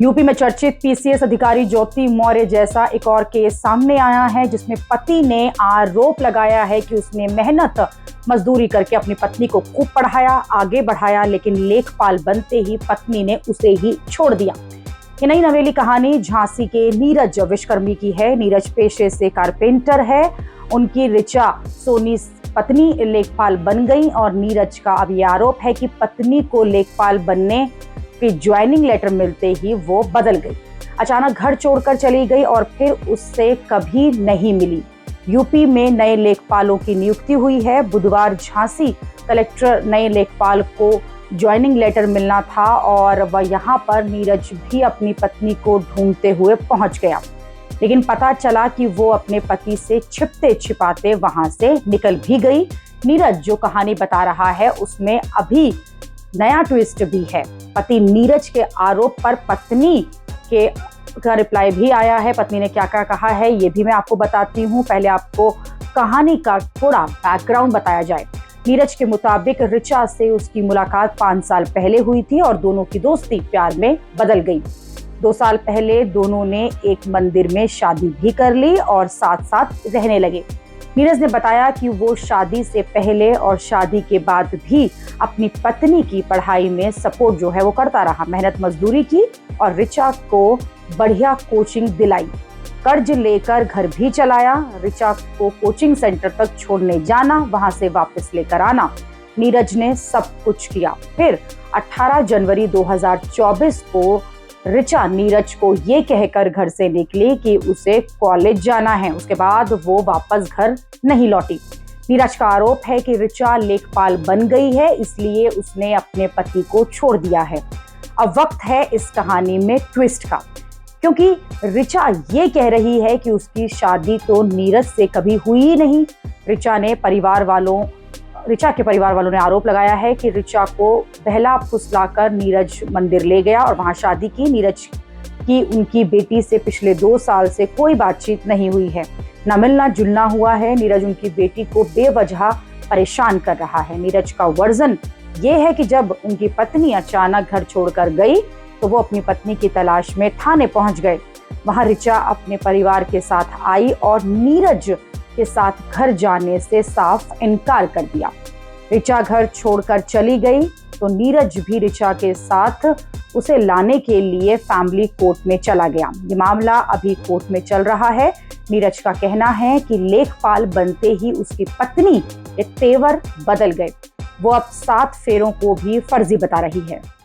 UP में चर्चित PCS अधिकारी ज्योति मौर्य जैसा एक और केस सामने आया है, जिसमें पति ने आरोप लगाया है कि उसने मेहनत मजदूरी करके अपनी पत्नी को खूब पढ़ाया, आगे बढ़ाया, लेकिन लेखपाल बनते ही पत्नी ने उसे ही छोड़ दिया। ये नई नवेली कहानी झांसी के नीरज विश्वकर्मी की है। नीरज पेशे से कारपेंटर है। उनकी ऋचा सोनी पत्नी लेखपाल बन गई और नीरज का अब ये आरोप है कि पत्नी को लेखपाल बनने की ज्वाइनिंग लेटर मिलते ही वो बदल गई, अचानक घर छोड़कर चली गई और फिर उससे कभी नहीं मिली। यूपी में नए लेखपालों की नियुक्ति हुई है। बुधवार झांसी कलेक्टर नए लेखपाल को ज्वाइनिंग लेटर मिलना था और वह यहाँ पर नीरज भी अपनी पत्नी को ढूंढते हुए पहुंच गया, लेकिन पता चला कि वो अपने पति से छिपते छिपाते वहां से निकल भी गई। नीरज जो कहानी बता रहा है उसमें अभी नया ट्विस्ट भी है। पति नीरज के आरोप पर पत्नी का रिप्लाई भी आया है। पत्नी ने क्या क्या कहा है ये भी मैं आपको बताती हूँ। पहले आपको कहानी का थोड़ा बैकग्राउंड बताया जाए। नीरज के मुताबिक ऋचा से उसकी मुलाकात 5 साल पहले हुई थी और दोनों की दोस्ती प्यार में बदल गई। 2 साल पहले दोनों ने एक मंदिर में शादी भी कर ली और साथ साथ रहने लगे। नीरज ने बताया कि वो शादी से पहले और शादी के बाद भी अपनी पत्नी की पढ़ाई में सपोर्ट जो है वो करता रहा, मेहनत मजदूरी की और ऋचा को बढ़िया कोचिंग दिलाई, कर्ज लेकर घर भी चलाया। ऋचा को कोचिंग सेंटर तक छोड़ने जाना, वहां से वापस लेकर आना, नीरज ने सब कुछ किया। फिर 18 जनवरी 2024 को ऋचा नीरज को ये कहकर घर से निकली कि उसे कॉलेज जाना है। उसके बाद वो वापस घर नहीं लौटी। नीरज का आरोप है कि ऋचा लेखपाल बन गई है, इसलिए उसने अपने पति को छोड़ दिया है। अब वक्त है इस कहानी में ट्विस्ट का, क्योंकि ऋचा ये कह रही है कि उसकी शादी तो नीरज से कभी हुई ही नहीं। ऋचा के परिवार वालों ने आरोप लगाया है कि ऋचा को बहला फुसलाकर नीरज मंदिर ले गया और वहां शादी की। नीरज की उनकी बेटी से पिछले 2 साल से कोई बातचीत नहीं हुई है, न मिलना जुलना हुआ है। नीरज उनकी बेटी को बेवजह परेशान कर रहा है। नीरज का वर्जन ये है कि जब उनकी पत्नी अचानक घर छोड़कर गई तो वो अपनी पत्नी की तलाश में थाने पहुंच गए। वहां ऋचा अपने परिवार के साथ आई और नीरज के साथ घर जाने से साफ इनकार कर दिया। ऋचा घर छोड़कर चली गई तो नीरज भी ऋचा के साथ उसे लाने के लिए फैमिली कोर्ट में चला गया। ये मामला अभी कोर्ट में चल रहा है। नीरज का कहना है कि लेखपाल बनते ही उसकी पत्नी के तेवर बदल गए। वो अब 7 फेरों को भी फर्जी बता रही है।